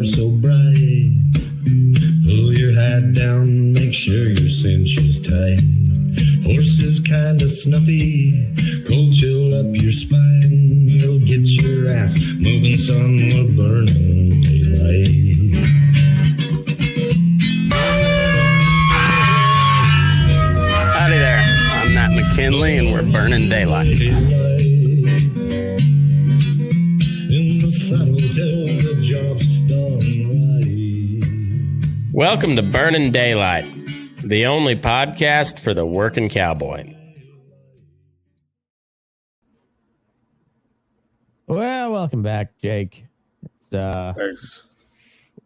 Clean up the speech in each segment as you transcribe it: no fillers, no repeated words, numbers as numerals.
so bright. Pull your hat down, make sure your cinch is tight. Horse is kinda snuffy, cold chill up your spine. You'll get your ass moving, son, we're burning daylight. Howdy there, I'm Matt McKinley and we're burning daylight. In the saddle till the job's done right. Welcome to Burnin' Daylight, the only podcast for the working cowboy. Well, welcome back, Jake. It's Thanks.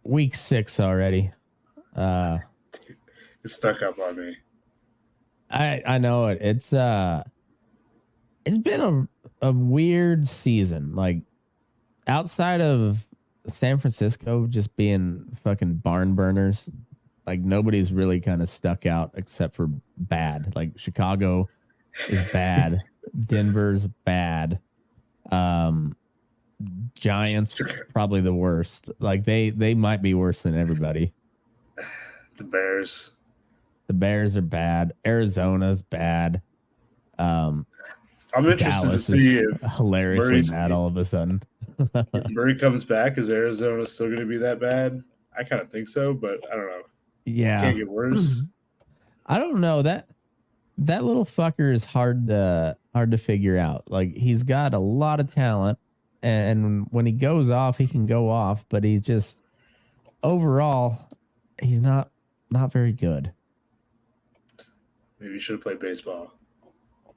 week 6 already. It stuck up on me. I know it. It's been a weird season. Like, outside of San Francisco just being fucking barn burners, like nobody's really kind of stuck out except for bad. Like Chicago is bad, Denver's bad, Giants probably the worst. Like they might be worse than everybody. The Bears are bad. Arizona's bad. I'm interested Dallas to see if hilariously Murray's- bad all of a sudden. if Murray comes back. Is Arizona still going to be that bad? I kind of think so, but I don't know. Yeah, Can't get worse. I don't know. That little fucker is hard to figure out. Like, he's got a lot of talent, and when he goes off, he can go off, but he's just overall he's not very good. Maybe you should have played baseball.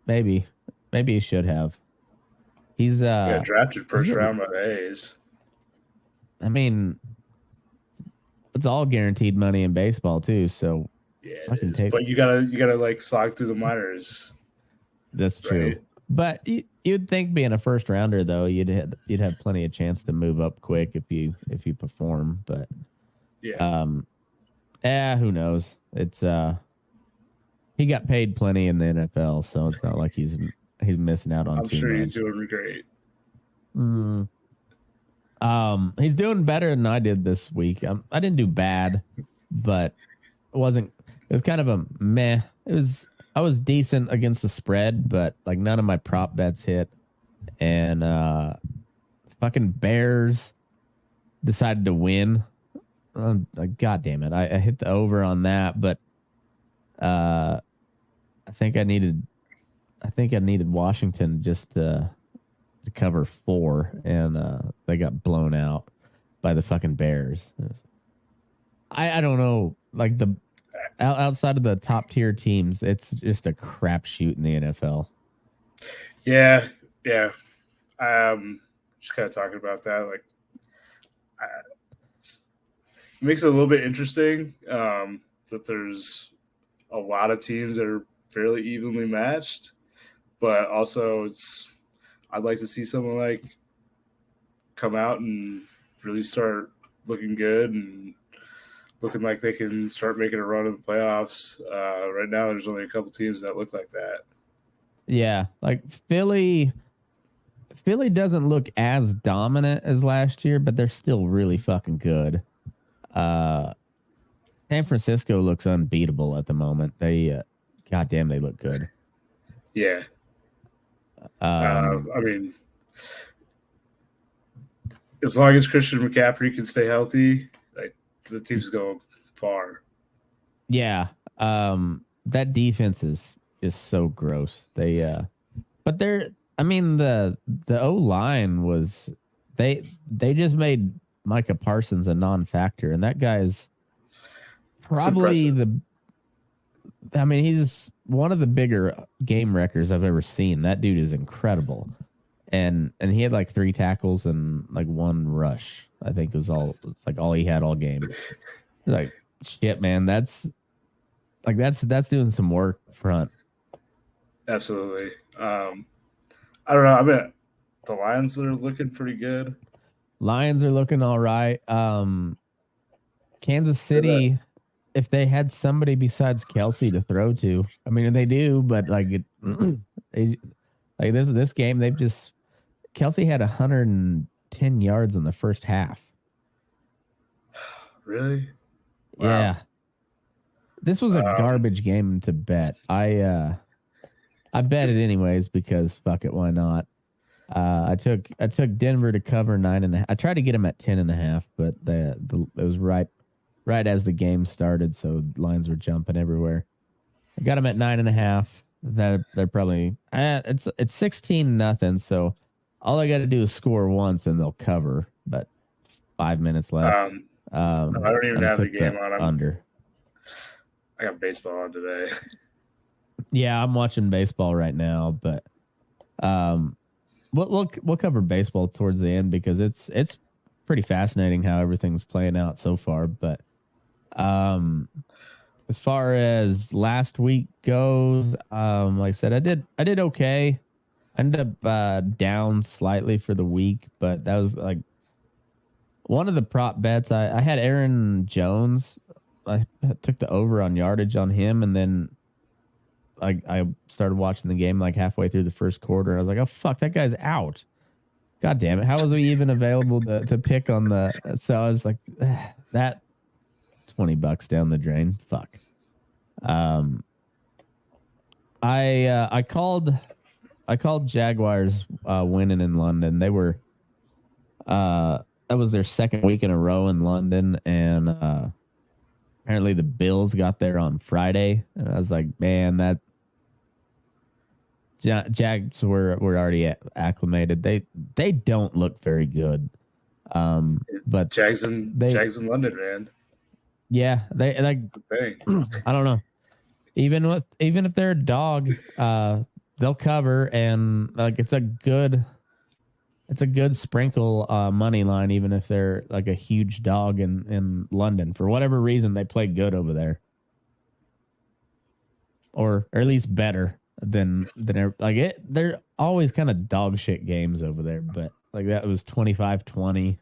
Maybe he should have. He's Got drafted first round by the A's. I mean, it's all guaranteed money in baseball too, so Yeah, I can take. But you gotta like slog through the minors. That's true. Right. But you'd think, being a first rounder though, you'd have plenty of chance to move up quick if you perform. But Yeah. who knows? It's he got paid plenty in the NFL, so it's not like he's missing out on I'm too sure much. he's doing great. He's doing better than I did this week. I didn't do bad, but it was kind of a meh. I was decent against the spread, but like none of my prop bets hit. And fucking Bears decided to win. God damn it. I hit the over on that, but I think I needed Washington just to cover 4, and they got blown out by the fucking Bears. I don't know, like outside of the top tier teams, it's just a crapshoot in the NFL. Yeah. Just kind of talking about that. Like, it makes it a little bit interesting that there's a lot of teams that are fairly evenly matched, but also I'd like to see someone like come out and really start looking good and looking like they can start making a run in the playoffs. Right now, there's only a couple teams that look like that. Yeah, like Philly doesn't look as dominant as last year, but they're still really fucking good. San Francisco looks unbeatable at the moment. They, goddamn, they look good. Yeah. I mean, as long as Christian McCaffrey can stay healthy, like, the team's going far. Yeah. That defense is so gross. The O-line was, they just made Micah Parsons a non-factor, and that guy's probably he's one of the bigger game wreckers I've ever seen. That dude is incredible. And he had like 3 tackles and like 1 rush. I think it's like all he had all game. Like, shit, man, that's doing some work front. Absolutely. I don't know. I mean, the Lions are looking pretty good. Lions are looking all right. Kansas City, if they had somebody besides Kelsey to throw to, I mean, they do, but like this game, they've just, Kelsey had 110 yards in the first half. Really? Wow. Yeah. This was a garbage game to bet. I bet it anyways because fuck it, why not? I took Denver to cover 9.5. I tried to get them at 10.5, but it was right as the game started, so lines were jumping everywhere. I got them at 9.5. They're probably it's 16-0. So all I got to do is score once and they'll cover. But 5 minutes left. I don't even have the game on. Under. I got baseball on today. Yeah, I'm watching baseball right now, but we'll cover baseball towards the end because it's pretty fascinating how everything's playing out so far. But as far as last week goes, like I said, I did okay. I ended up down slightly for the week, but that was like one of the prop bets. I had Aaron Jones. I took the over on yardage on him, and then I started watching the game like halfway through the first quarter. I was like, oh fuck, that guy's out. God damn it. How was he even available to pick on the so I was like that $20 down the drain. Fuck. I called Jaguars winning in London. They were that was their second week in a row in London, and apparently the Bills got there on Friday, and I was like, man, that Jags were already acclimated. They don't look very good. But Jags in London, man. Yeah, they like. I don't know. Even if they're a dog, they'll cover, and like it's a good sprinkle money line. Even if they're like a huge dog in London, for whatever reason, they play good over there, or at least better than like it. They're always kind of dog shit games over there, but like that was 25-20.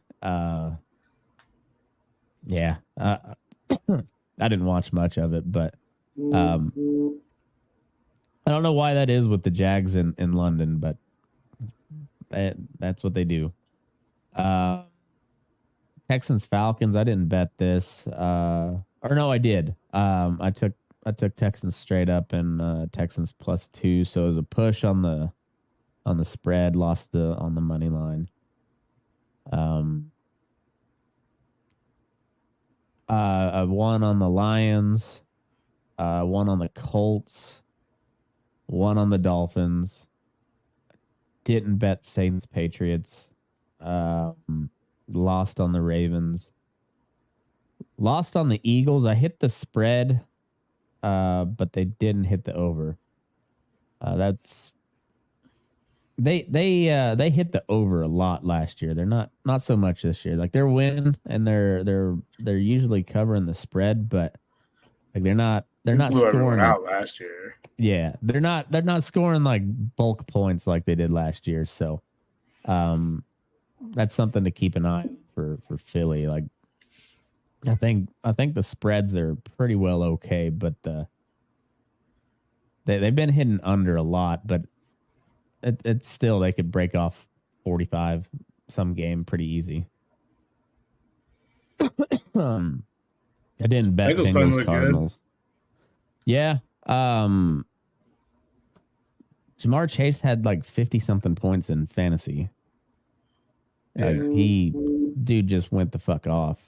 Yeah. I didn't watch much of it, but I don't know why that is with the Jags in London, but that's what they do. Texans Falcons, I didn't bet this. Or no, I did. I took Texans straight up and Texans +2, so it was a push on the spread, lost on the money line. One on the Lions, one on the Colts, one on the Dolphins. Didn't bet Saints Patriots. Lost on the Ravens. Lost on the Eagles. I hit the spread, but they didn't hit the over. They hit the over a lot last year. They're not so much this year. Like they're winning and they're usually covering the spread, but like they're not scoring out last year. Yeah, they're not scoring like bulk points like they did last year. So, that's something to keep an eye on for Philly. Like, I think the spreads are pretty well okay, but they've been hitting under a lot, but it's still they could break off 45 some game pretty easy. I didn't bet Bengals Cardinals. Good. Yeah. Jamar Chase had like 50 something points in fantasy. Dude just went the fuck off.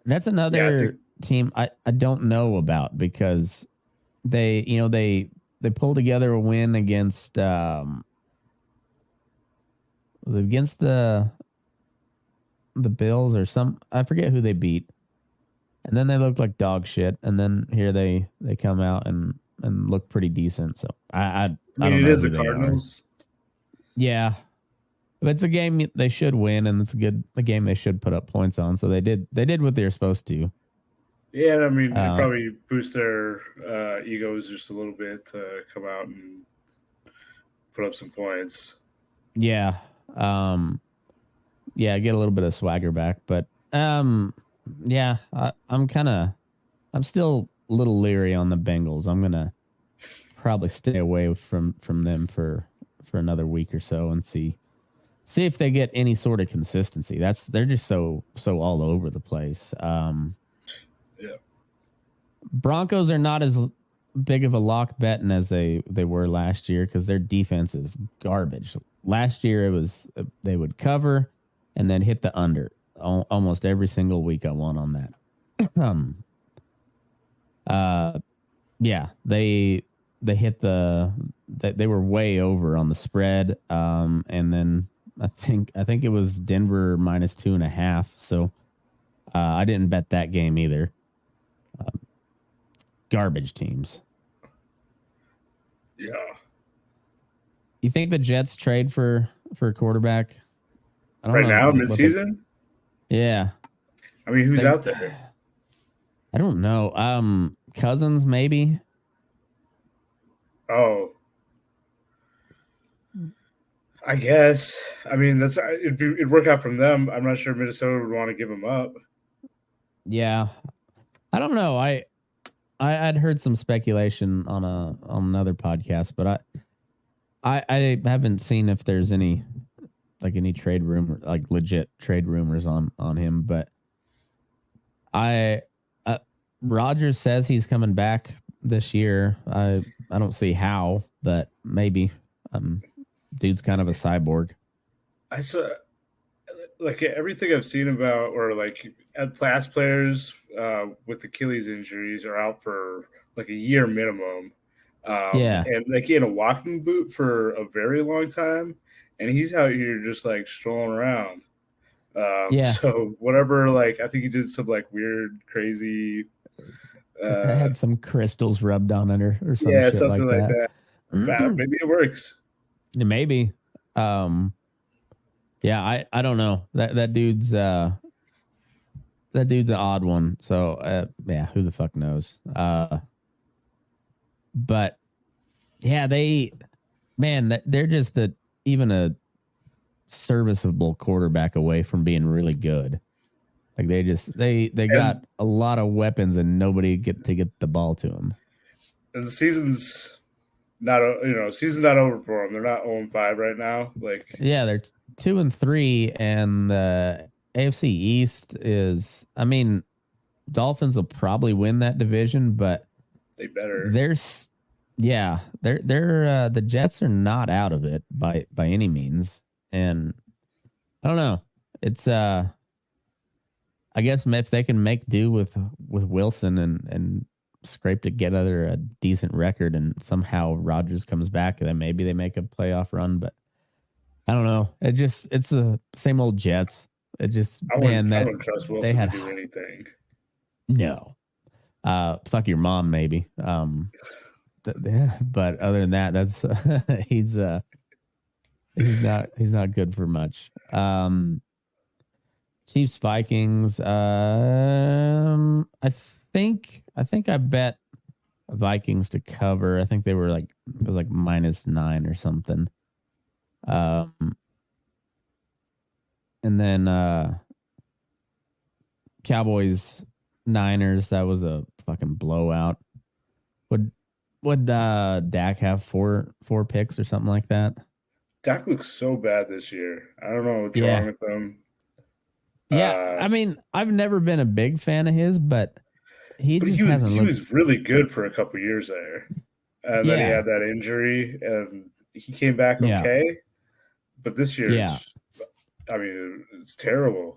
That's another team I don't know about because they pulled together a win against against the Bills or I forget who they beat. And then they looked like dog shit. And then here they come out and look pretty decent. So I don't know. It is the Cardinals. Yeah. But it's a game they should win, and it's a game they should put up points on. So they did what they were supposed to. Yeah, I mean, it probably boost their egos just a little bit to come out and put up some points. Yeah. Yeah, get a little bit of swagger back. But, yeah, I'm still a little leery on the Bengals. I'm going to probably stay away from them for another week or so and see see if they get any sort of consistency. They're just so all over the place. Yeah. Broncos are not as big of a lock betting as they were last year because their defense is garbage. Last year it was they would cover and then hit the under almost every single week. I won on that. Yeah, they hit they were way over on the spread. And then I think it was Denver minus 2.5. So I didn't bet that game either. Garbage teams. Yeah. You think the Jets trade for a quarterback? I don't Right know now, midseason? Yeah. I mean, who's out there? I don't know. Cousins, maybe. Oh. I guess. I mean, it'd work out from them. I'm not sure Minnesota would want to give him up. Yeah. I don't know. I'd heard some speculation on another podcast, but I haven't seen if there's any trade rumor, like legit trade rumors on him. But Rodgers says he's coming back this year. I don't see how, but maybe. Dude's kind of a cyborg. I saw like everything I've seen about, or like past players with Achilles injuries are out for like a year minimum. Yeah. And like in a walking boot for a very long time. And he's out here just like strolling around. Yeah. So whatever, like I think he did some like weird, crazy. I had some crystals rubbed on it or something. Yeah, shit something like that. Maybe it works. Maybe. Yeah, I don't know. That dude's an odd one. So yeah, who the fuck knows? But yeah, they're just even a serviceable quarterback away from being really good. Like they got a lot of weapons and nobody get the ball to them. And the season's not over for them. They're not 0-5 right now. Like yeah, they're 2-3, and the AFC East is. I mean, Dolphins will probably win that division, but they better. They're the Jets are not out of it by any means, and I don't know. It's I guess if they can make do with Wilson and scrape together a decent record, and somehow Rodgers comes back, then maybe they make a playoff run. But I don't know. It's the same old Jets. I wouldn't trust Wilson to do anything. No. Fuck your mom, maybe. But other than that, that's he's not good for much. Chiefs Vikings. I think I bet Vikings to cover. I think they were it was like -9 or something. And then Cowboys Niners, that was a fucking blowout. Would Dak have four picks or something like that? Dak looks so bad this year. I don't know what's wrong with him. Yeah, I mean, I've never been a big fan of his, but he was really good for a couple years there. And then he had that injury and he came back okay. But this year, it's terrible.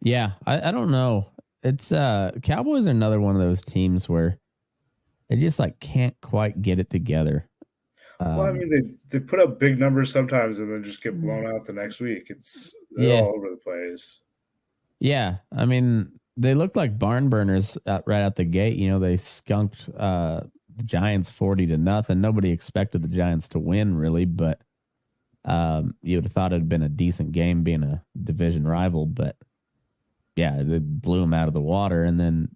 Yeah, I don't know. It's Cowboys are another one of those teams where they just can't quite get it together. Well, I mean, they put up big numbers sometimes and then just get blown out the next week. They're all over the place. Yeah, I mean, they look like barn burners right out the gate. You know, they skunked the Giants 40-0. Nobody expected the Giants to win, really, but you would have thought it'd been a decent game, being a division rival. But yeah, they blew them out of the water, and then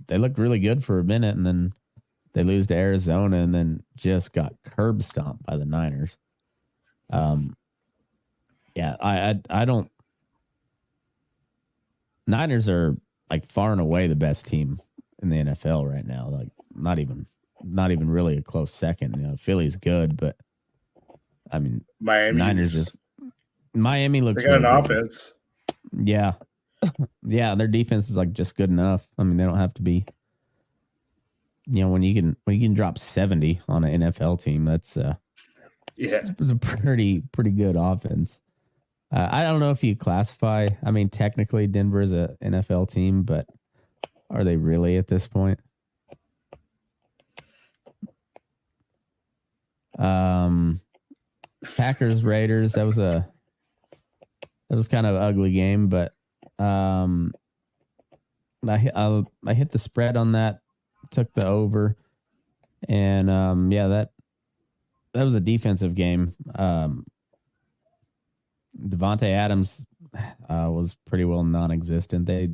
they looked really good for a minute, and then they lose to Arizona, and then just got curb stomped by the Niners. Yeah, I don't. Niners are far and away the best team in the NFL right now. Not even really a close second. You know, Philly's good, but I mean, Miami's Niners just Miami looks They got really an good. offense. Yeah. Yeah, their defense is like just good enough. I mean, they don't have to be, when you can drop 70 on an NFL team, that's it's a pretty good offense. I don't know if you classify, I mean, technically Denver is a NFL team, but are they really at this point? Packers Raiders, that was kind of an ugly game, but I hit the spread on that, took the over, and that was a defensive game. Devontae Adams was pretty well non-existent. They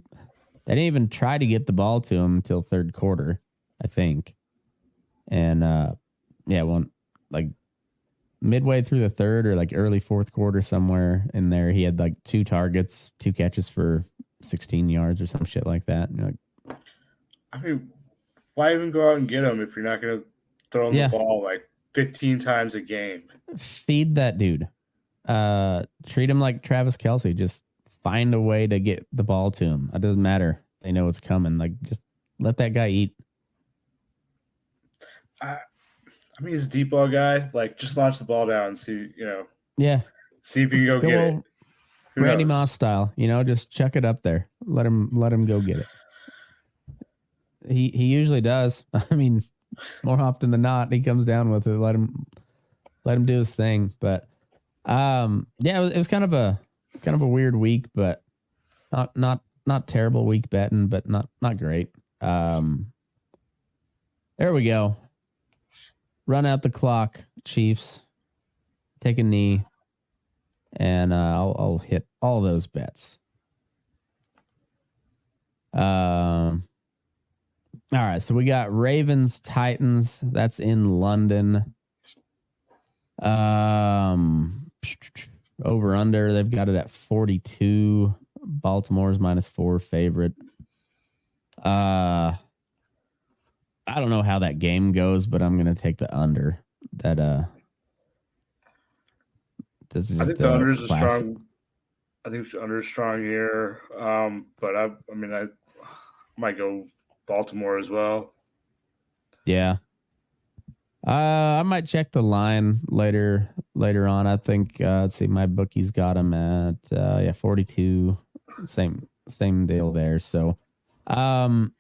didn't even try to get the ball to him until third quarter, I think. And like midway through the third or like early fourth quarter, somewhere in there, he had like 2 targets, 2 catches for 16 yards or some shit like that. And you're like, I mean, why even go out and get him if you're not going to throw him the ball like 15 times a game? Feed that dude. Treat him like Travis Kelce. Just find a way to get the ball to him. It doesn't matter. They know it's coming. Like, just let that guy eat. I mean, he's a deep ball guy. Like, just launch the ball down and see, see if you can go get it. Randy Moss style, just chuck it up there. Let him go get it. He usually does. I mean, more often than not, he comes down with it. Let him do his thing. But it was kind of a weird week, but not terrible week betting, but not great. There we go. Run out the clock, Chiefs. Take a knee, and I'll hit all those bets. All right, so we got Ravens, Titans. That's in London. Over under, they've got it at 42. Baltimore's -4 favorite. I don't know how that game goes, but I'm gonna take the under. That this is just I think the under is strong. I think the under is strong here. But I might go Baltimore as well. Yeah. I might check the line later on. I think let's see, my bookie's got him at 42. Same deal there. So I'll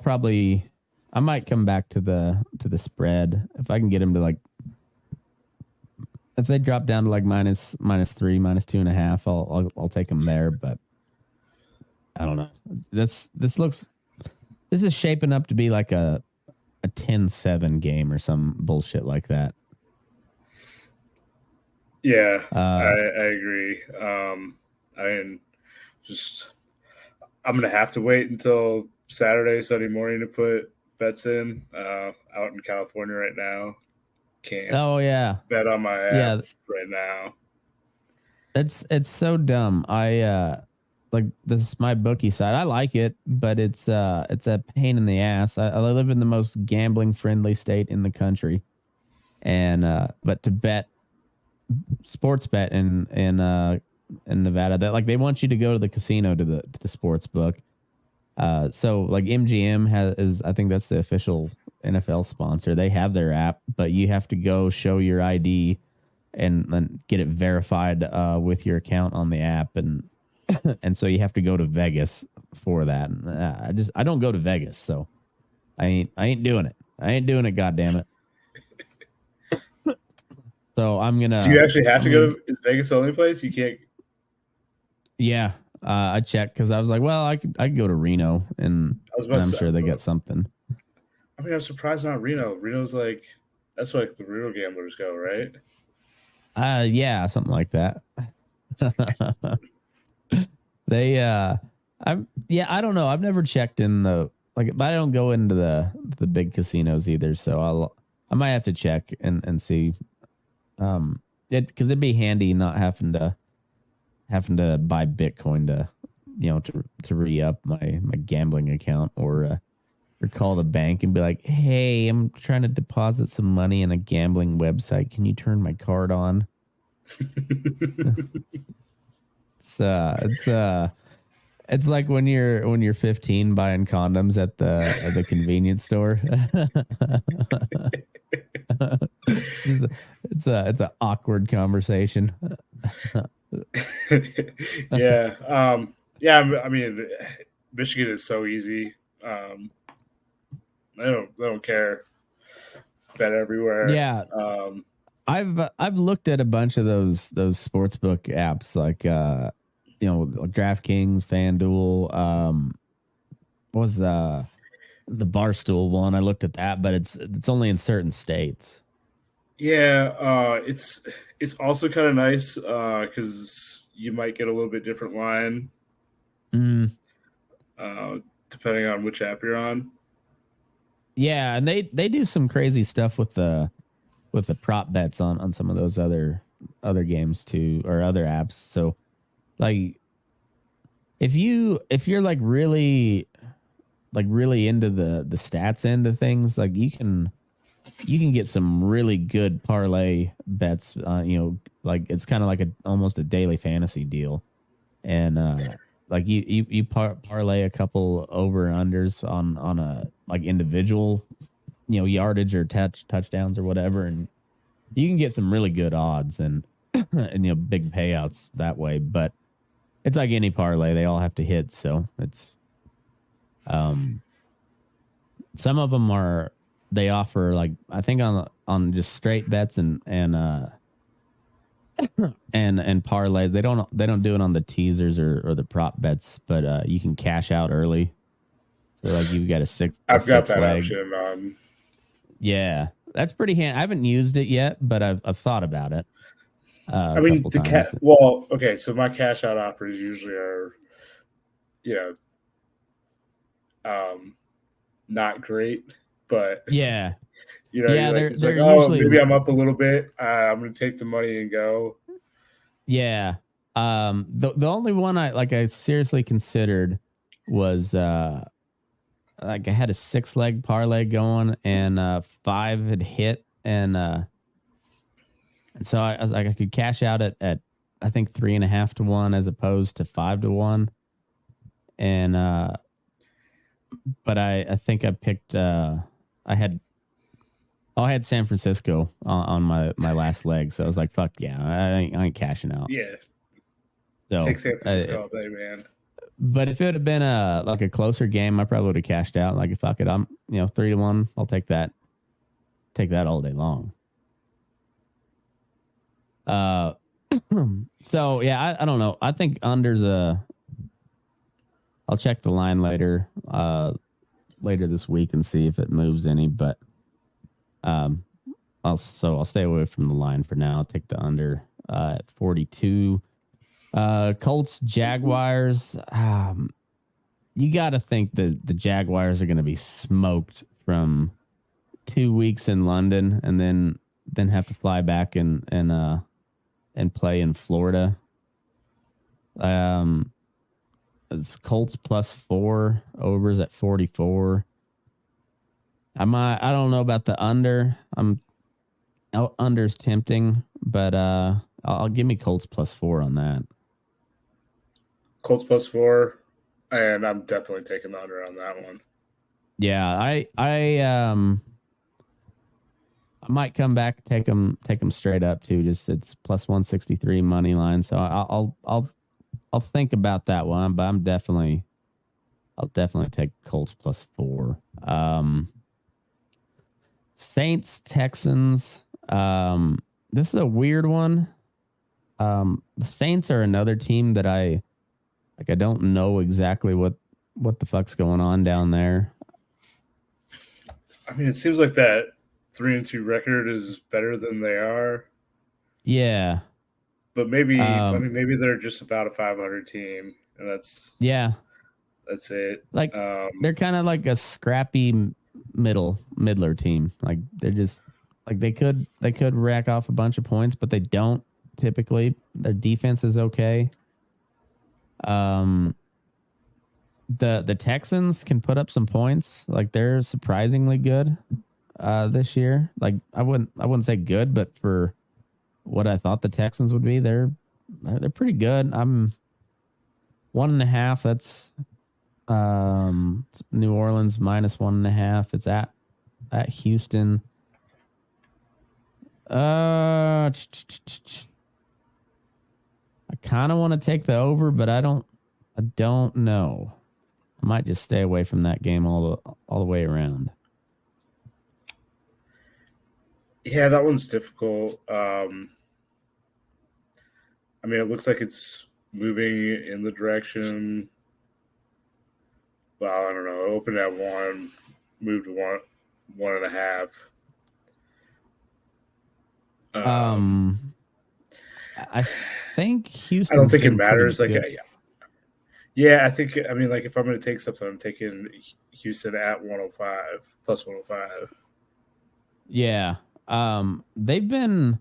probably, I might come back to the spread if I can get him to, like, if they drop down to like -3, -2.5, I'll take them there. But I don't know. This is shaping up to be like a 10-7 game or some bullshit like that. Yeah, I agree. I'm gonna have to wait until Sunday morning to put bets in. Out in California right now, can't. Oh yeah, bet on my app right now. It's so dumb. I like, this is my bookie side. I like it, but it's a pain in the ass. I live in the most gambling friendly state in the country, and but to bet, sports bet in Nevada, that, like, they want you to go to the casino to the sports book. So like MGM is, I think that's the official NFL sponsor. They have their app, but you have to go show your ID and get it verified with your account on the app, and so you have to go to Vegas for that. And I don't go to Vegas, so I ain't doing it. I ain't doing it. God damn it. So I'm gonna. Do you actually have to go? Is Vegas the only place you can't? Yeah, I checked because I was like, well, I could go to Reno, and I'm sure they get something. I mean, I'm surprised not Reno. Reno's like, that's like the real gamblers go, right? Yeah, something like that. I don't know. I've never checked in but I don't go into the big casinos either. So I might have to check and see. Because it'd be handy not having to buy Bitcoin to re-up my gambling account, or call the bank and be like, hey, I'm trying to deposit some money in a gambling website. Can you turn my card on? It's like when you're 15 buying condoms at the convenience store. It's a awkward conversation. Yeah. I mean, Michigan is so easy. They don't care. Bet everywhere. Yeah. I've looked at a bunch of those sportsbook apps like DraftKings, FanDuel, was the Barstool one. I looked at that, but it's only in certain states. Yeah, it's also kind of nice because you might get a little bit different line depending on which app you're on. Yeah, and they do some crazy stuff with the prop bets on some of those other games too, or other apps. So like if you're like really into the stats end of things, like you can get some really good parlay bets. Like it's kind of like almost a daily fantasy deal, and like you parlay a couple over and unders on a like individual, yardage or touchdowns or whatever, and you can get some really good odds and and big payouts that way. But it's like any parlay; they all have to hit. So it's some of them they offer like I think on just straight bets and parlay. They don't do it on the teasers or the prop bets, but you can cash out early. So like you've got I've got that leg. option. Yeah, that's pretty handy. I haven't used it yet, but I've thought about it. I mean, okay. So my cash out offers usually are, not great, but yeah, they're usually, maybe I'm up a little bit. I'm going to take the money and go. Yeah. The only one I seriously considered was like I had a 6-leg parlay going and 5 had hit and so I was like I could cash out at I think 3.5 to 1 as opposed to 5 to 1, and but I think I picked I had San Francisco on my last leg, so I was like, fuck yeah, I ain't cashing out. Yeah, so take San Francisco all day, man. But if it would have been a closer game, I probably would have cashed out. Like, fuck it, I'm 3 to 1. I'll take that all day long. So yeah, I don't know. I think under's I'll check the line later this week and see if it moves any. But I'll stay away from the line for now. I'll take the under at 42. Colts Jaguars. You got to think the Jaguars are going to be smoked from 2 weeks in London and then have to fly back and play in Florida. It's Colts +4, overs at 44. I don't know about the under. Under's tempting, but I'll give me Colts +4 on that. Colts +4, and I'm definitely taking the under on that one. Yeah, I might come back, take them straight up too. Just it's +163 money line. So I'll think about that one, but I'll definitely take Colts +4. Saints Texans. This is a weird one. The Saints are another team that I don't know exactly what the fuck's going on down there. I mean, it seems like that 3-2 record is better than they are. Yeah. But maybe maybe they're just about a 500 team, and that's it. Like they're kind of like a scrappy middler team. Like they're just like they could rack off a bunch of points, but they don't typically. Their defense is okay. The Texans can put up some points. Like they're surprisingly good this year. Like I wouldn't say good, but for what I thought the Texans would be. They're pretty good. I'm 1.5. That's New Orleans -1.5. It's at Houston. I kind of want to take the over, but I don't know. I might just stay away from that game all the way around. Yeah, that one's difficult. I mean, it looks like it's moving in the direction. Well, I don't know. It opened at 1, moved to 1.5. I think Houston. I don't think it matters. Like, yeah, I think. I mean, like, if I'm going to take something, I'm taking Houston at 105 plus 105. Yeah, they've been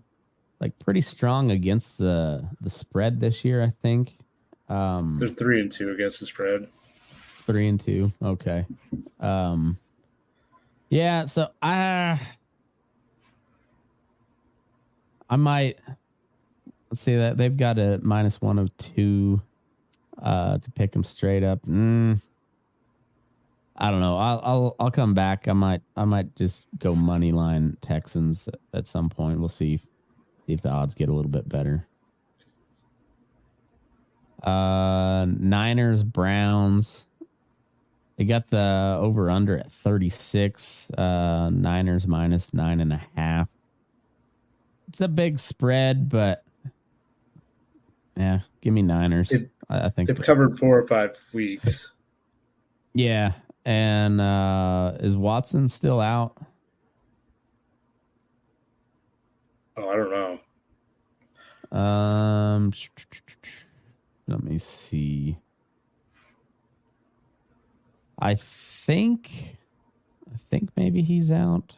like pretty strong against the spread this year. I think. They're 3-2 against the spread. 3-2. Okay. Yeah. So I might. Let's see that they've got a -102 to pick them straight up. I don't know. I'll come back. I might just go money line Texans at some point. We'll see if the odds get a little bit better. Niners Browns. They got the over under at 36. Niners -9.5. It's a big spread, but yeah, give me Niners. I think they've covered 4 or 5 weeks. Yeah, and is Watson still out? Oh, I don't know. Let me see. I think maybe he's out.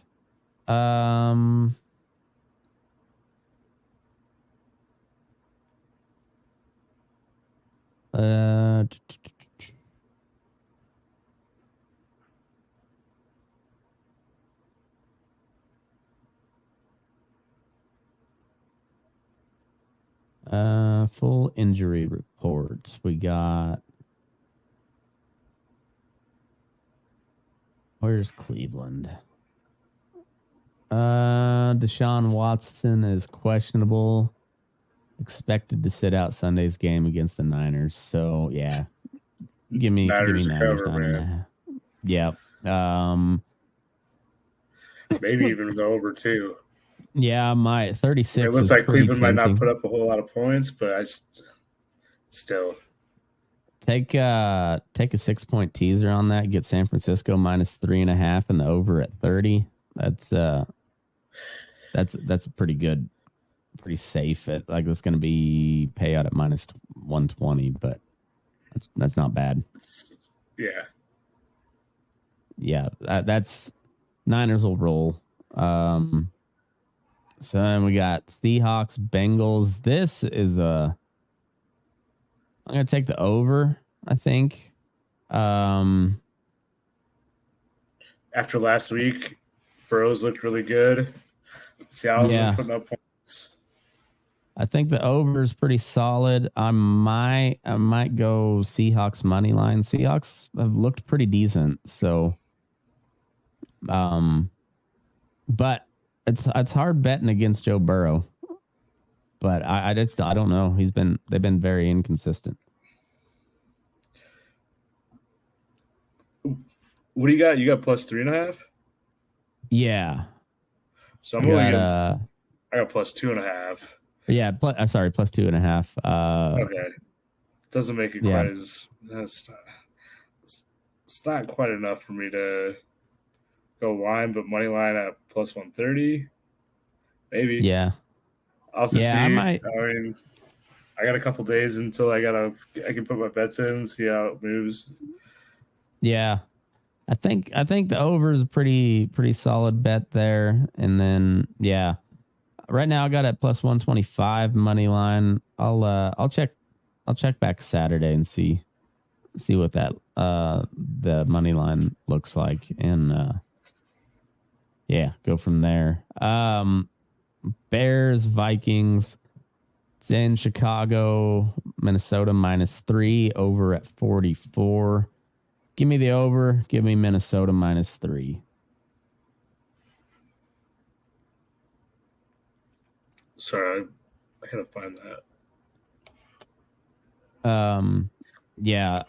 Full injury reports. We got. Where's Cleveland? Deshaun Watson is questionable. Expected to sit out Sunday's game against the Niners. So yeah, give me Niners cover, 9.5. Yep. Maybe even go over 2. Yeah, my 36. It looks like Cleveland tempting. might not put up a whole lot of points, but I still take a 6-point teaser on that. Get San Francisco -3.5 and the over at 30. That's a pretty good, pretty safe. Like that's going to be payout at -120, but that's not bad. Yeah, that's Niners will roll. So then we got Seahawks, Bengals. This is I'm going to take the over, I think. After last week, Burrows looked really good. Seattle's been putting up points. I think the over is pretty solid. I might go Seahawks money line. Seahawks have looked pretty decent, so but it's hard betting against Joe Burrow. But I don't know. They've been very inconsistent. What do you got? You got +3.5? Yeah. So I got +2.5. Yeah, sorry, +2.5. Okay. Doesn't make it quite as it's not quite enough for me to go line, but money line at +130. Maybe. Yeah. I'll see. I mean, I got a couple days until I can put my bets in, see how it moves. Yeah. I think the over is a pretty solid bet there. And then right now I got it +125 money line. I'll check back Saturday and see what that the money line looks like, and go from there. Bears, Vikings. It's in Chicago, Minnesota -3, over at 44. Give me the over. Give me Minnesota -3. Sorry, I gotta find that. Yeah.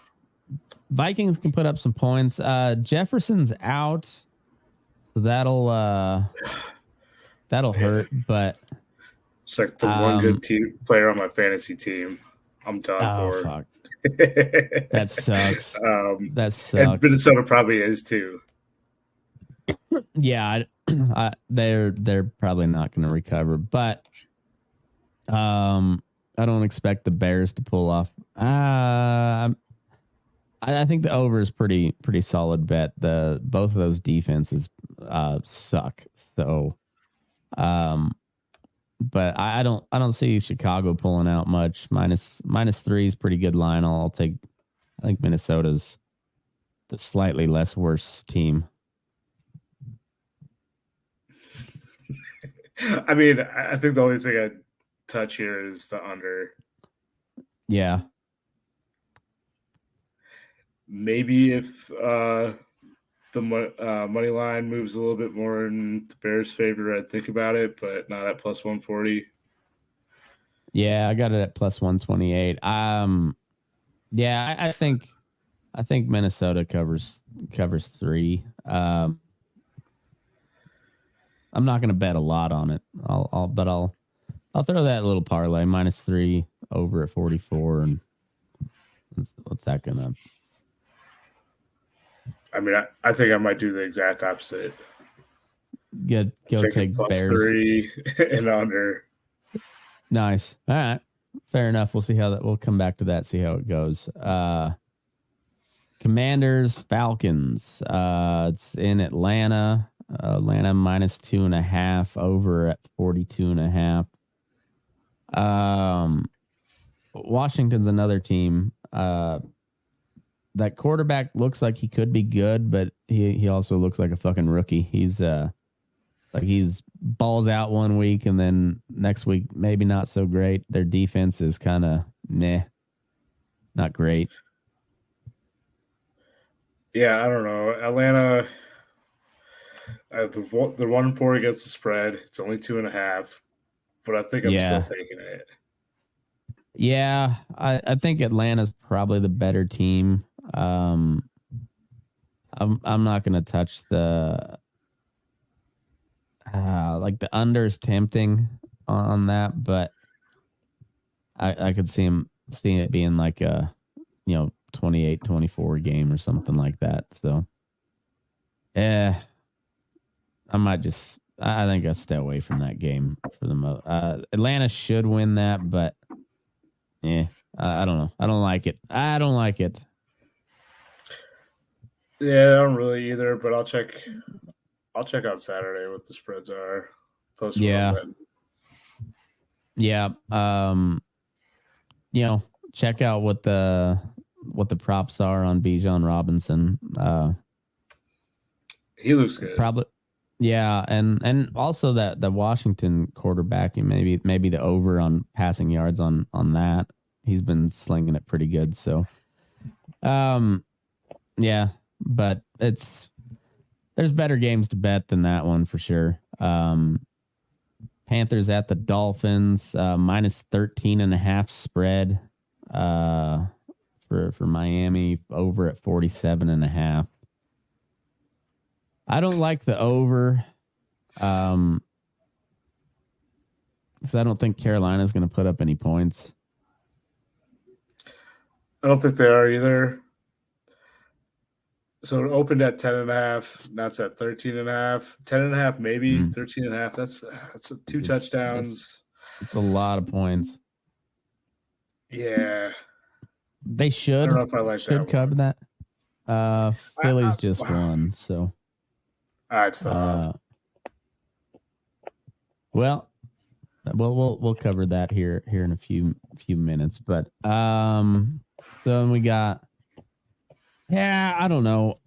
Vikings can put up some points. Jefferson's out, so that'll hurt. But It's like the one good player on my fantasy team. I'm done for. Fuck. That sucks. That sucks. And Minnesota probably is too. Yeah, they're probably not going to recover, but I don't expect the Bears to pull off. I think the over is pretty solid bet. Both of those defenses suck. So, but I don't see Chicago pulling out much. -3 is pretty good line. I'll take. I think Minnesota's the slightly less worse team. I mean, I think the only thing I'd touch here is the under. Yeah. Maybe if the money line moves a little bit more in the Bears' favor, I'd think about it, but not at +140. Yeah, I got it at +128. Yeah, I think Minnesota covers 3. I'm not going to bet a lot on it. I'll throw that little parlay -3 over at 44, and what's that gonna? I mean, I think I might do the exact opposite. Go take Bears +3 and under. Nice. All right, fair enough. We'll see how that. We'll come back to that. See how it goes. Commanders, Falcons. It's in Atlanta. Atlanta -2.5 over at 42.5. Washington's another team. That quarterback looks like he could be good, but he also looks like a fucking rookie. He's balls out one week and then next week maybe not so great. Their defense is kind of meh, not great. Yeah, I don't know. Atlanta, they're 1-4 against the spread. It's only 2.5, but I think I'm still taking it. Yeah, I think Atlanta's probably the better team. I'm not gonna touch the like the under's tempting on that, but I could see it being like a 28-24 game or something like that. So I think I'll stay away from that game for the most. Atlanta should win that, but I don't know. I don't like it. Yeah, I don't really either, but I'll check out Saturday what the spreads are. Check out what the props are on Bijan Robinson. He looks good. Probably. Yeah, and also that the Washington quarterback, maybe the over on passing yards on that. He's been slinging it pretty good. So, yeah, but there's better games to bet than that one for sure. Panthers at the Dolphins, -13.5 spread. For Miami, over at 47.5. I don't like the over. Because I don't think Carolina's going to put up any points. I don't think they are either. So it opened at 10.5. Now it's at 13.5. 10.5, maybe 13.5. That's two touchdowns. It's a lot of points. Yeah. They should. I don't know if I like should that cover one. that. Philly's just won, so. All right, so well, we'll cover that here in a few minutes, but so we got. Yeah, I don't know.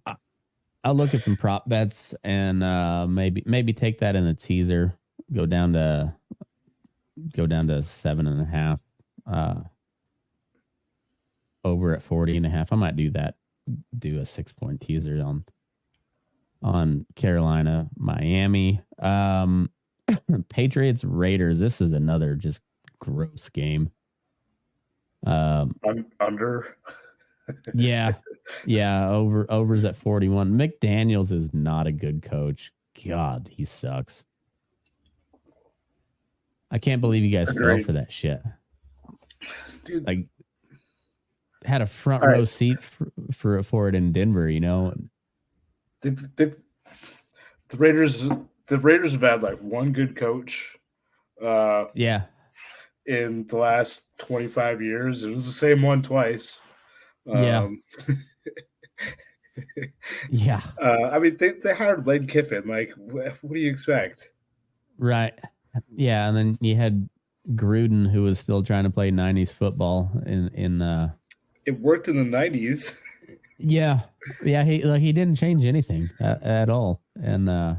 I'll look at some prop bets and maybe take that in a teaser. go down to 7.5. Over at 40.5. I might do that. Do a 6-point teaser on Carolina, Miami. Patriots, Raiders. This is another just gross game. Under. Yeah. Overs at 41. McDaniels is not a good coach. God, he sucks. I can't believe you guys fell for that shit. Dude. Like, had a front row seat for it in Denver, you know. The Raiders have had like one good coach. Yeah. In the last 25 years, it was the same one twice. Yeah. Yeah. I mean, they hired Lane Kiffin. Like, what do you expect? Right. Yeah, and then you had Gruden, who was still trying to play 90s football in It worked in the 90s. Yeah. He didn't change anything at all. And the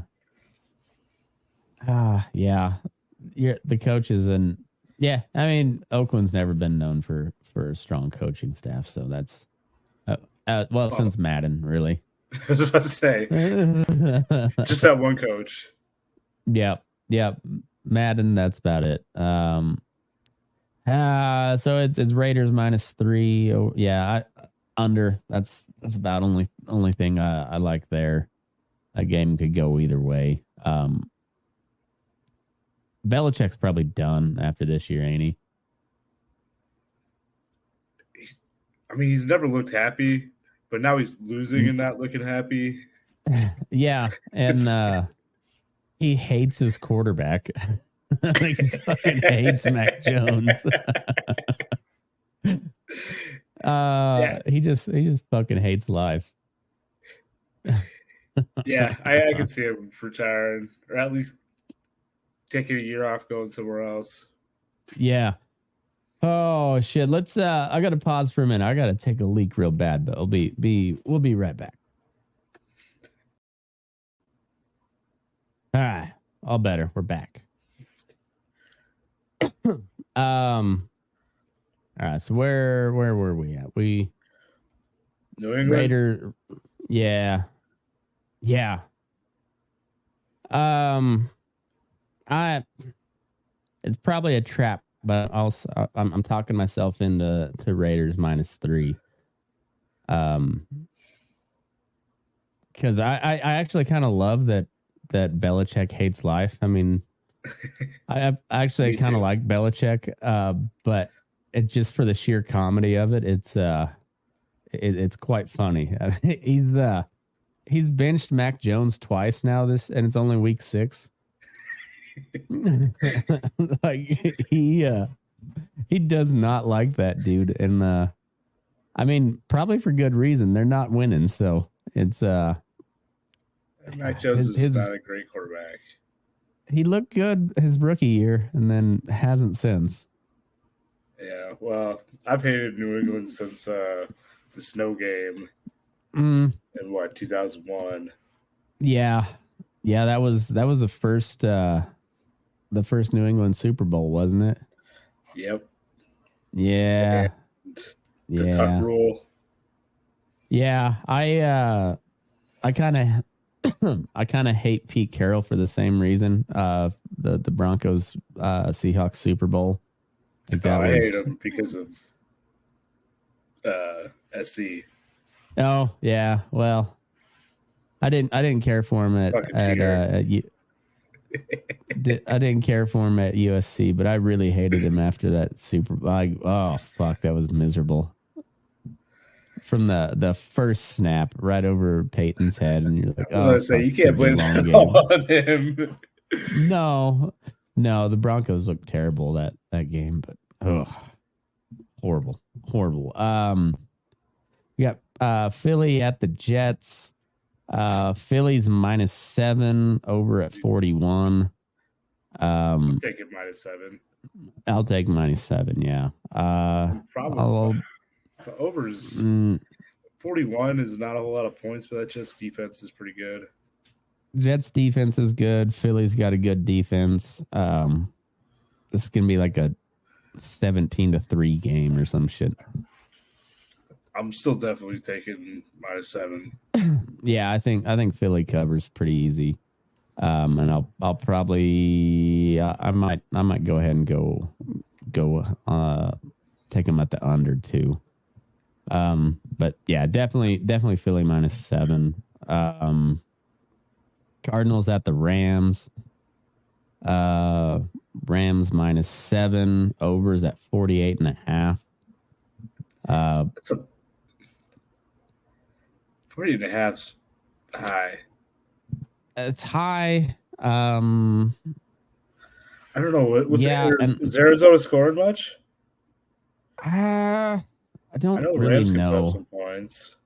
coaches and I mean, Oakland's never been known for a strong coaching staff, so that's since Madden, really. I was about to say, just that one coach. Yep. Madden, that's about it. So it's Raiders -3. Oh, yeah, under. That's about only thing I like there. A game could go either way. Belichick's probably done after this year, ain't he? I mean, he's never looked happy, but now he's losing and not looking happy. Yeah, and he hates his quarterback. Like, he fucking hates Mac Jones. He just fucking hates life. Yeah, I can see him retiring, or at least taking a year off, going somewhere else. Yeah. Oh shit. Let's I gotta pause for a minute. I gotta take a leak real bad, but we'll be right back. All right. All better. We're back. All right. So where were we at? New England? Raider. Yeah. It's probably a trap, but also I'm talking myself into Raiders -3. Because I actually kind of love that Belichick hates life. I mean, I actually kind of like Belichick, but it's just for the sheer comedy of it. It's quite funny. He's benched Mac Jones twice now. And it's only week 6. Like he does not like that dude, and I mean, probably for good reason. They're not winning, so it's Mac Jones is not a great quarterback. He looked good his rookie year, and then hasn't since. Yeah, well, I've hated New England since the snow game in 2001. Yeah, that was the first New England Super Bowl, wasn't it? Yep. Yeah. The tuck rule. Yeah, I kind of hate Pete Carroll for the same reason. The Broncos Seahawks Super Bowl. Like I hate him because of SC. Oh yeah, well, I didn't care for him at I didn't care for him at USC, but I really hated him after that Super Bowl. Oh fuck, that was miserable. From the first snap right over Peyton's head, and you're like, "Oh, you can't blame that on him." No, the Broncos looked terrible that game, but horrible. We got Philly at the Jets. Philly's -7 over at 41. I'll take it -7. I'll take -7. Yeah. Probably. The overs 41 is not a whole lot of points, but that just defense is pretty good. Jets defense is good. Philly's got a good defense. This is gonna be like a 17-3 game or some shit. I'm still definitely taking -7. Yeah, I think Philly covers pretty easy. And I'll probably I might go ahead and go take them at the under too. But yeah, definitely Philly -7. Cardinals at the Rams. Rams -7. Overs at 48.5. That's a 40.5's high. It's high. I don't know. What's Yeah, is Arizona scoring much? I I don't know really Rams can put up know. some points.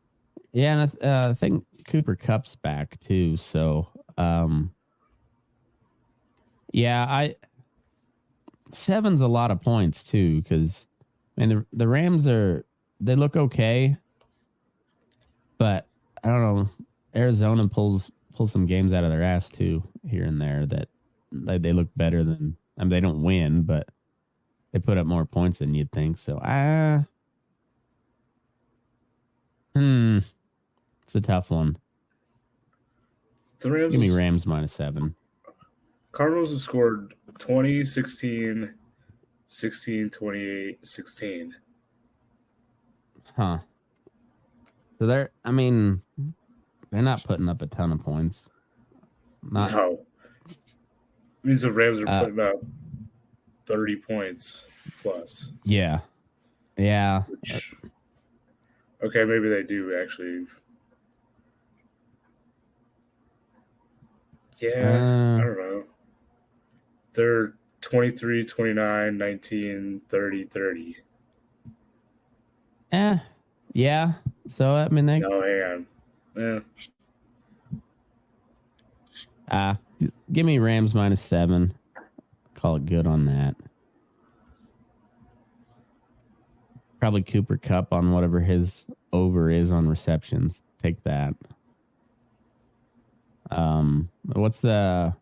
Yeah, and I think Cooper Cup's back too. So, yeah, 7's a lot of points too because, the Rams they look okay, but I don't know. Arizona pulls some games out of their ass too here and there that they look better than. They don't win, but they put up more points than you'd think. So, it's a tough one. The Rams Give me Rams -7. Cardinals have scored 20, 16, 16, 28, 16. Huh. So they're not putting up a ton of points. No. It means the Rams are putting up 30 points plus. Yeah. Yeah. Which, okay, maybe they do actually. Yeah, I don't know. They're 23, 29, 19, 30, 30. Yeah. So they No, hang on. Yeah. Give me Rams -7. Call it good on that. Probably Cooper Cup on whatever his over is on receptions. Take that. What's the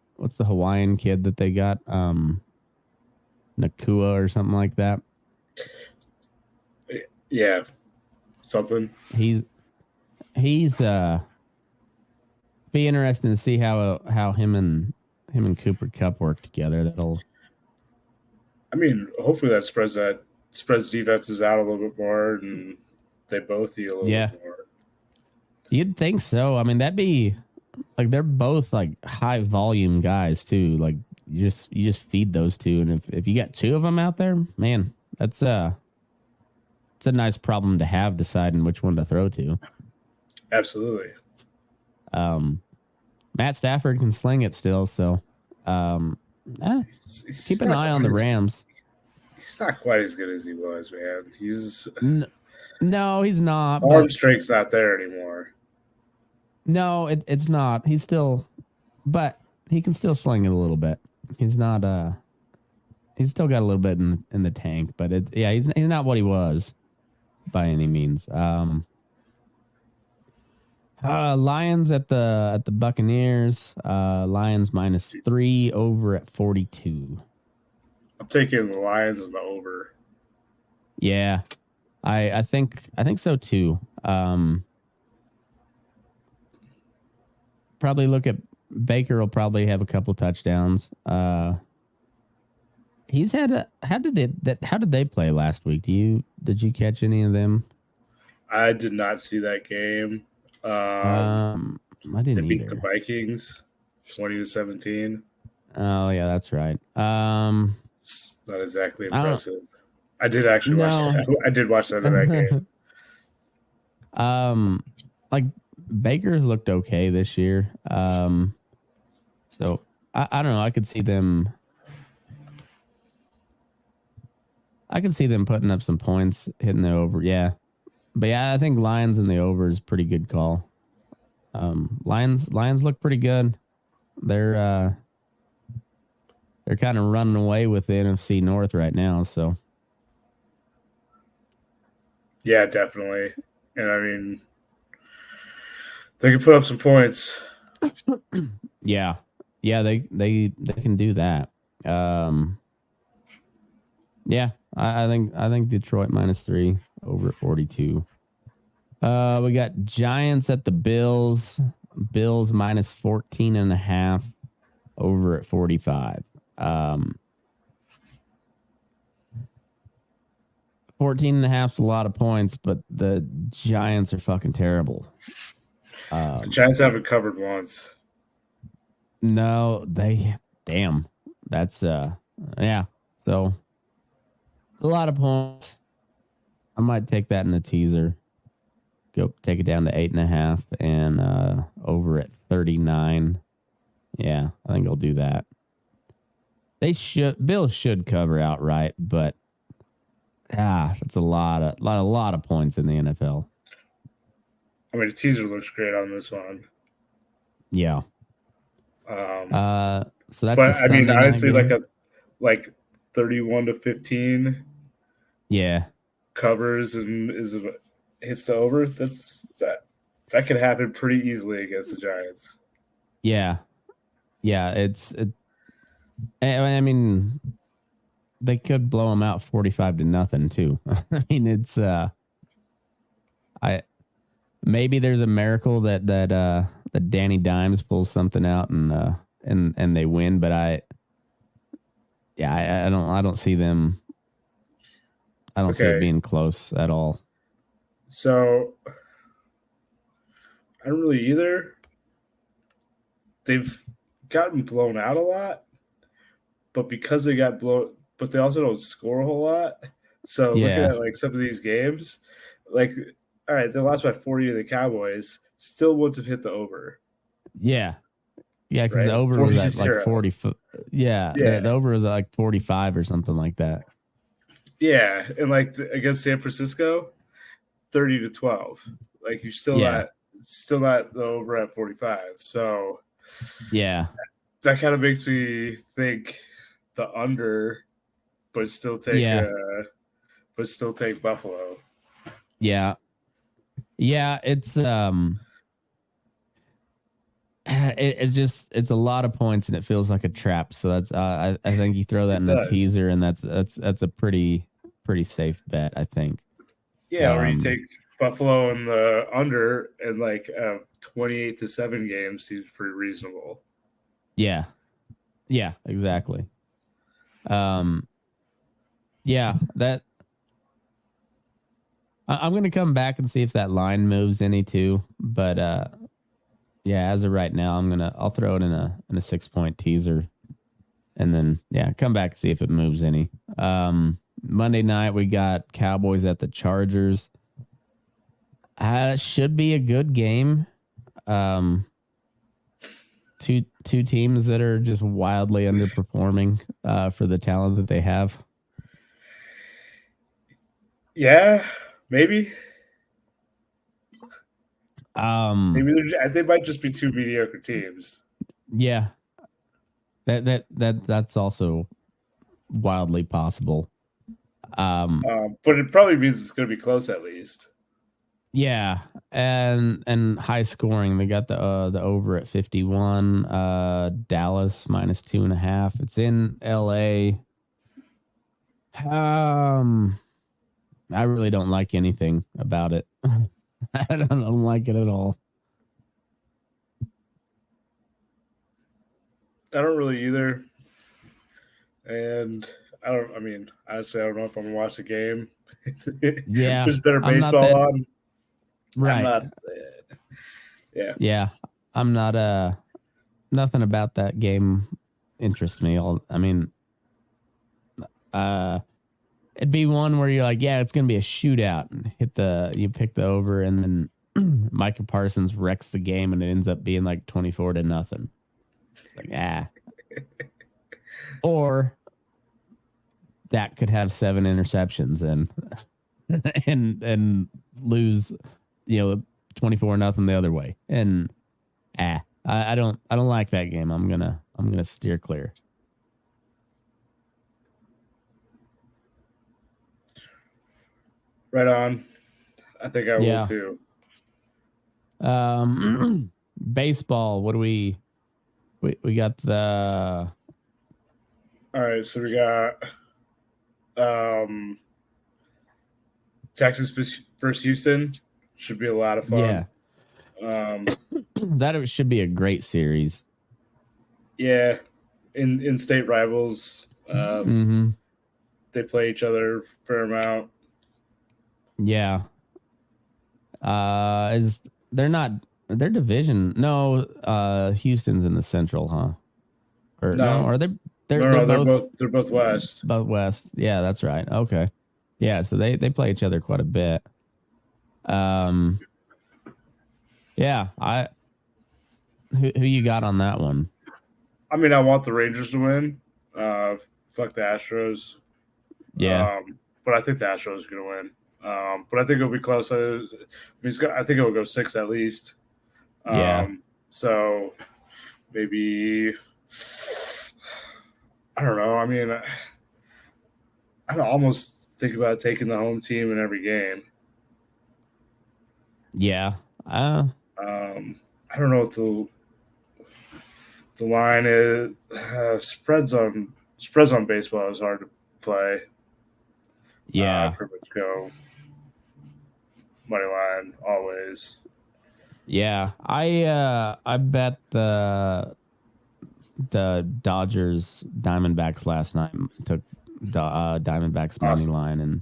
Hawaiian kid that they got? Nakua or something like that. Yeah. Something. He's be interesting to see how him and Cooper Cup work together. Hopefully that spreads defenses out a little bit more and they both eat a little bit more. You'd think so. That'd be like they're both like high volume guys too. Like you just feed those two, and if you got two of them out there, man, it's a nice problem to have deciding which one to throw to. Absolutely. Matt Stafford can sling it still, so keep an eye on the Rams. He's not quite as good as he was, man. He's no, he's not. Arm strength's not there anymore. No, it's not. He's still, but he can still sling it a little bit. He's not. He's still got a little bit in the tank, but he's not what he was by any means. Lions at the Buccaneers. Lions -3 over at 42. I'm taking the Lions as the over. Yeah, I think so too. Probably look at Baker. Will probably have a couple touchdowns. He's had how did they play last week? Did you catch any of them? I did not see that game. I didn't They beat either. the Vikings 20-17. Oh yeah, that's right. It's not exactly impressive. I did actually watch that. I did watch that in that game. Like Baker's looked okay this year. So I don't know. I could see them putting up some points, hitting the over. Yeah. But yeah, I think Lions in the over is a pretty good call. Lions look pretty good. They're kind of running away with the NFC North right now, so. Yeah, definitely. And they can put up some points. Yeah. Yeah, they can do that. Yeah, I think Detroit -3 over 42. We got Giants at the Bills. Bills -14.5 over at 45. 14.5 is a lot of points, but the Giants are fucking terrible. The Giants haven't covered once. No, damn. That's yeah. So a lot of points. I might take that in the teaser. Go take it down to 8.5 and over at 39. Yeah, I think I'll do that. Bills should cover outright, but that's a lot of points in the NFL. I mean, the teaser looks great on this one. Yeah. So that's. But I mean, honestly, game. like 31-15. Yeah. Covers and hits the over. That could happen pretty easily against the Giants. Yeah. I mean, they could blow them out 45-0 too. I mean, it's maybe there's a miracle that Danny Dimes pulls something out and they win, but I don't see them. I don't see it being close at all. So I don't really either. They've gotten blown out a lot, but because they got blown, but they also don't score a whole lot. So looking at like some of these games, like, all right, they lost by 40 to the Cowboys, still wouldn't have hit the over. Yeah. Yeah, because the over was at like 40. Yeah. The over was at like 45 or something like that. Yeah, and like against San Francisco, 30-12. Like you're still not over at 45. So yeah, that kind of makes me think the under, but still take Buffalo. Yeah, it's it's a lot of points and it feels like a trap. So that's I think you throw that in the teaser and that's a pretty safe bet, I think. Yeah, or you take Buffalo in the under and like 28-7 game seems pretty reasonable. Yeah, exactly. Yeah, that I'm gonna come back and see if that line moves any too, but yeah, as of right now, I'll throw it in a 6-point teaser, and then come back and see if it moves any. Monday night we got Cowboys at the Chargers. Should be a good game. Two teams that are just wildly underperforming for the talent that they have. Yeah, maybe. Maybe they might just be two mediocre teams. Yeah, that's also wildly possible. But it probably means it's going to be close at least. Yeah, and high scoring. They got the over at 51. Dallas -2.5. It's in LA. I really don't like anything about it. I don't like it at all. I don't really either. And honestly, I don't know if I'm going to watch the game. Yeah. There's better baseball on. Right. Yeah. I'm not, nothing about that game interests me. It'd be one where you're like, it's going to be a shootout and you pick the over and then Micah Parsons wrecks the game and it ends up being like 24-0. It's like, Or that could have 7 interceptions and lose, 24-0 the other way. And I don't like that game. I'm gonna steer clear. Right on. I think I will too. Baseball. What do we got the All right, so we got Texas versus Houston. Should be a lot of fun. That should be a great series. Yeah, in state rivals. They play each other a fair amount. Yeah. Is they're not their division? No, Houston's in the Central, huh? Or no, are they? They're both West. Both West. Yeah, that's right. Okay. Yeah, so they play each other quite a bit. Yeah, who you got on that one? I mean, I want the Rangers to win. Fuck the Astros. Yeah. But I think the Astros are going to win. But I think it'll be close. I think it will go 6 at least. Yeah. So maybe I don't know. I mean, I'd almost think about taking the home team in every game. Yeah. I don't know what the line is. Spreads on baseball is hard to play. Yeah. Pretty much go money line always. Yeah. I bet the Dodgers Diamondbacks last night took Diamondbacks money line, and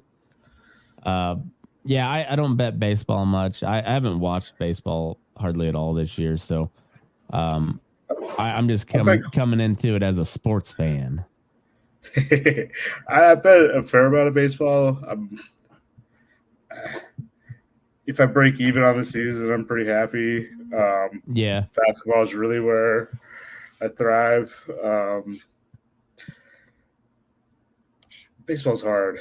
yeah, I don't bet baseball much. I haven't watched baseball hardly at all this year, so I'm just coming into it as a sports fan. I bet a fair amount of baseball. If I break even on the season, I'm pretty happy. Yeah, basketball is really where I thrive. Baseball's hard.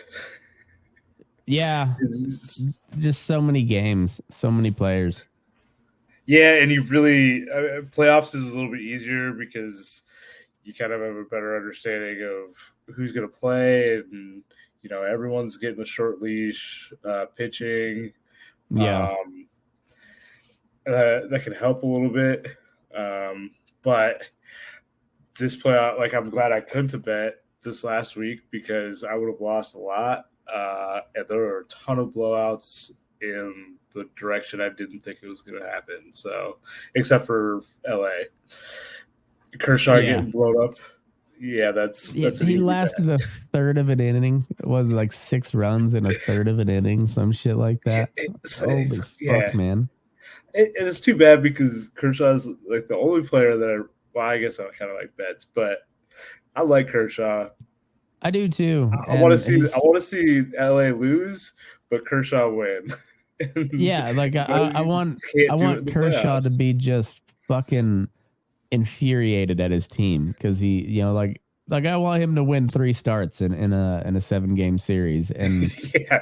Yeah, it's just so many games, so many players. Yeah, and you really playoffs is a little bit easier because you kind of have a better understanding of who's going to play, and everyone's getting a short leash pitching. Yeah, that can help a little bit, but this playoff, I'm glad I couldn't have bet this last week because I would have lost a lot, and there were a ton of blowouts in the direction I didn't think it was going to happen. So, except for LA, Kershaw getting blown up. Yeah, that's he lasted a third of an inning. It was like 6 runs in a third of an inning, some shit like that. Holy fuck, man! It's too bad because Kershaw's the only player that I guess I kind of like bets, but I like Kershaw. I do too. I want to see LA lose, but Kershaw win. Yeah, I want Kershaw to be just fucking infuriated at his team because he, I want him to win 3 starts in a 7-game series and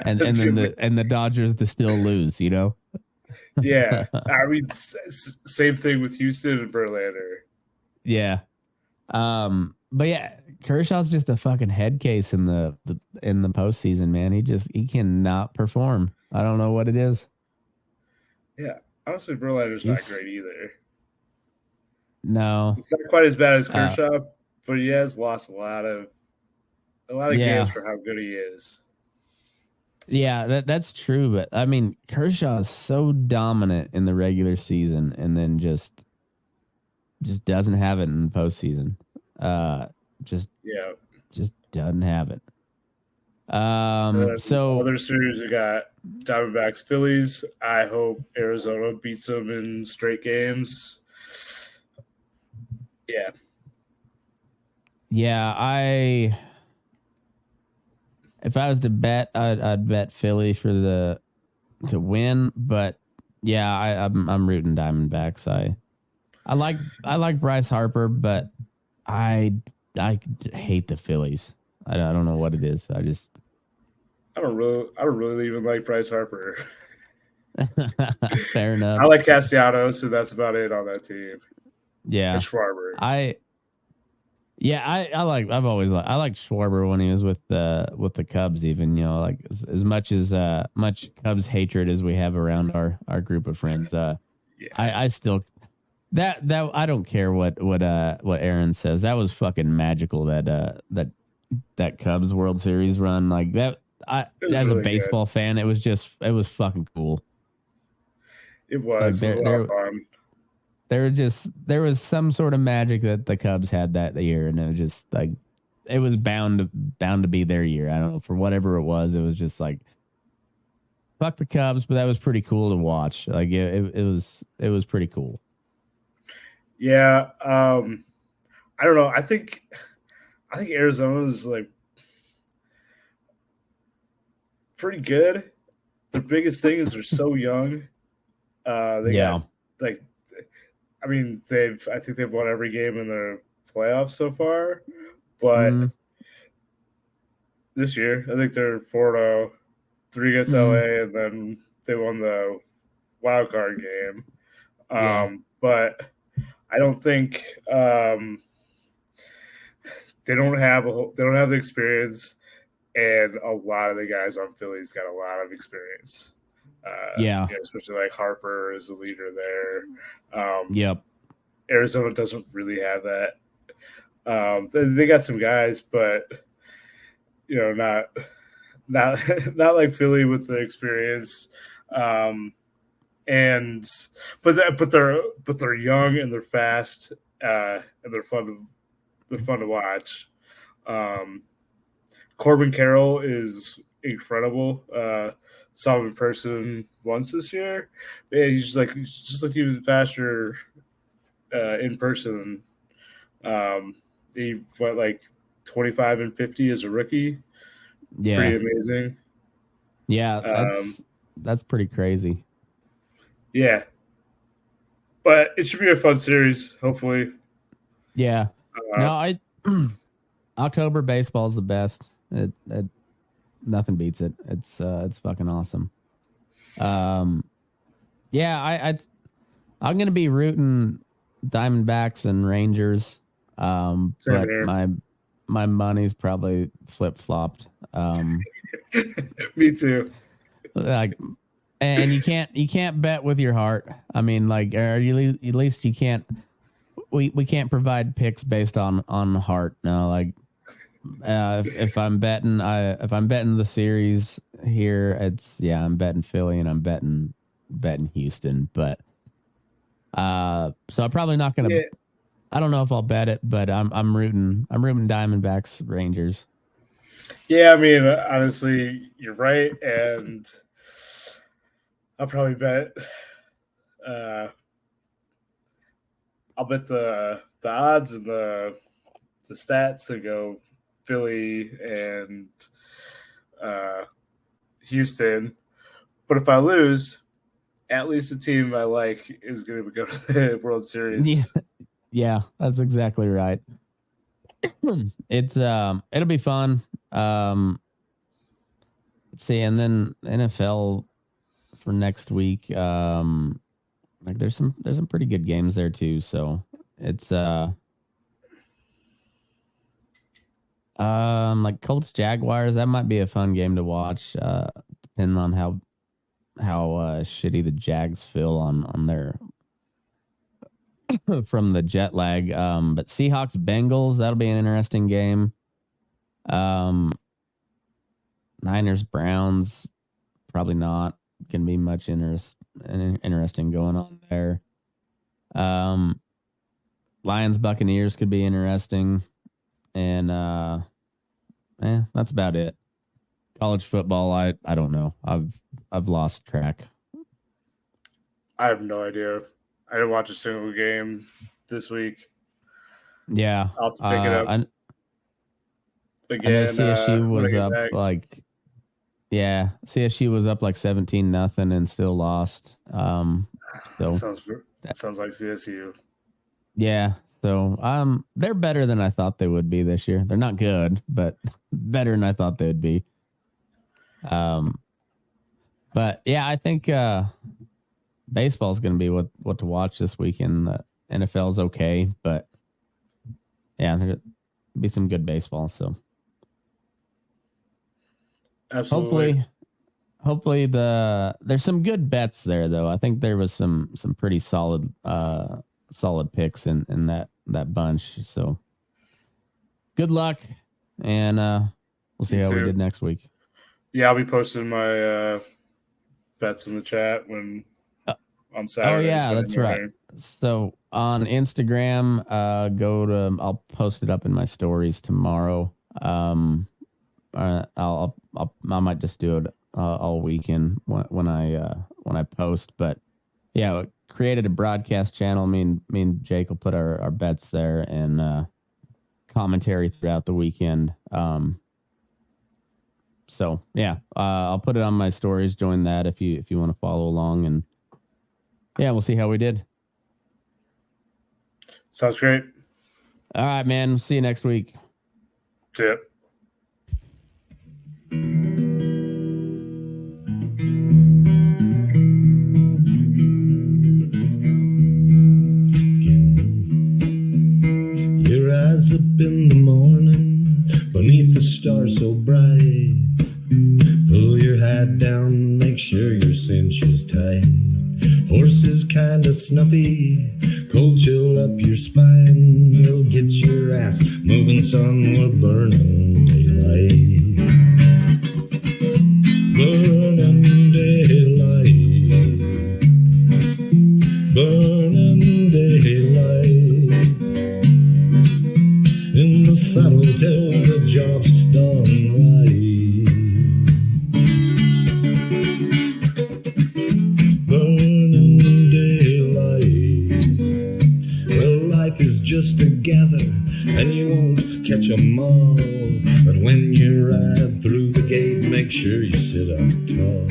and then the Dodgers to still lose. Yeah, I mean, same thing with Houston and Verlander. Yeah, but yeah, Kershaw's just a fucking head case in the postseason, man. He cannot perform. I don't know what it is. Yeah, honestly, Verlander's not great either. No, it's not quite as bad as Kershaw, but he has lost a lot of games for how good he is. Yeah, that's true. But I mean, Kershaw is so dominant in the regular season, and then just doesn't have it in the postseason. Just doesn't have it. So other series we got Diamondbacks Phillies. I hope Arizona beats them in straight games. Yeah, if I was to bet, I'd bet Philly to win, but yeah, I'm rooting Diamondbacks. I like Bryce Harper, but I hate the Phillies. I don't know what it is. I don't really even like Bryce Harper. Fair enough. I like Castellanos, so that's about it on that team. Yeah, and Schwarber. I liked Schwarber when he was with the Cubs. Even as much Cubs hatred as we have around our group of friends. I still That I don't care what Aaron says. That was fucking magical. That Cubs World Series run, like that. As really a baseball fan, it was fucking cool. It was. Like It was a lot of fun. There was some sort of magic that the Cubs had that year, and it was just like it was bound to be their year. I don't know, for whatever it was. It was just like fuck the Cubs, but that was pretty cool to watch. Like it was pretty cool. Yeah. I don't know. I think Arizona's like pretty good. The biggest thing is they're so young. They got like, I mean, I think they've won every game in their playoffs so far, but this year I think they're 4-0, 3 against LA, and then they won the wild card game. But I don't think they don't have the experience, and a lot of the guys on Philly's got a lot of experience. Especially like Harper is the leader there. Arizona doesn't really have that. They got some guys, but not like Philly with the experience. But they're young and they're fast, and they're fun to watch. Corbin Carroll is incredible. Saw him in person once this year. Man, he's just like even faster in person. He went like 25 and 50 as a rookie. Yeah, pretty amazing. Yeah, that's pretty crazy. Yeah, but it should be a fun series, hopefully. Yeah. October baseball is the best. It nothing beats it. It's fucking awesome. I'm gonna be rooting Diamondbacks and Rangers. But my money's probably flip flopped. Me too. Like, and you can't bet with your heart. I mean, like, or you, at least you can't. We can't provide picks based on heart. No, like, if I'm betting, the series here, I'm betting Philly and I'm betting Houston, but so I'm probably not gonna. Yeah. I don't know if I'll bet it, but I'm rooting Diamondbacks Rangers. Yeah, I mean, honestly, you're right, and I'll probably bet. I'll bet the odds and the stats to go Philly and Houston. But if I lose, at least the team I like is going to go to the World Series. Yeah, that's exactly right. It's it'll be fun. Let's see, and then NFL for next week. Like there's some pretty good games there too. So it's like Colts Jaguars. That might be a fun game to watch. Depending on how shitty the Jags feel on their from the jet lag. But Seahawks Bengals, that'll be an interesting game. Niners Browns, probably not gonna be much interesting going on there. Lions Buccaneers could be interesting, and that's about it. College football, I don't know. I've lost track. I have no idea. I didn't watch a single game this week. Yeah, I'll have to pick it up. Again, I know CSU was up like, CSU was up like 17-0 and still lost. So that sounds like CSU. Yeah, so they're better than I thought they would be this year. They're not good, but better than I thought they'd be. But yeah, I think baseball is going to be what to watch this weekend. The NFL's okay, but yeah, there'll be some good baseball. So absolutely, hopefully there's some good bets there though. I think there was some pretty solid solid picks in that bunch. So good luck, and we'll see how we did next week. Yeah, I'll be posting my bets in the chat when on Saturday. Oh yeah, that's right. So on Instagram, I'll post it up in my stories tomorrow. I might just do it all weekend when I post. But yeah, created a broadcast channel. Me and Jake will put our bets there and commentary throughout the weekend. So yeah, I'll put it on my stories. Join that if you want to follow along, and yeah, we'll see how we did. Sounds great. All right, man. See you next week. See ya. Your eyes up in the morning, beneath the stars so bright. Pull your hat down, make sure your cinch is tight. Horses kinda snuffy, cold chill up your spine. We'll get your ass moving, son, we're burning daylight. Burning daylight. Burning daylight. In the saddle till the job's done right. Just together, and you won't catch 'em all. But when you ride through the gate, make sure you sit up tall.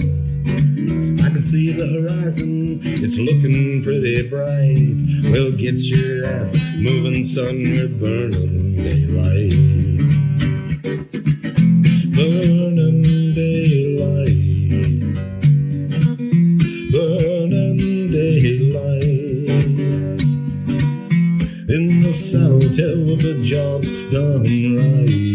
I can see the horizon, it's looking pretty bright. Well, get your ass moving, son, we're burning daylight. Burning daylight. Burning daylight. In the saddle till the job's done right.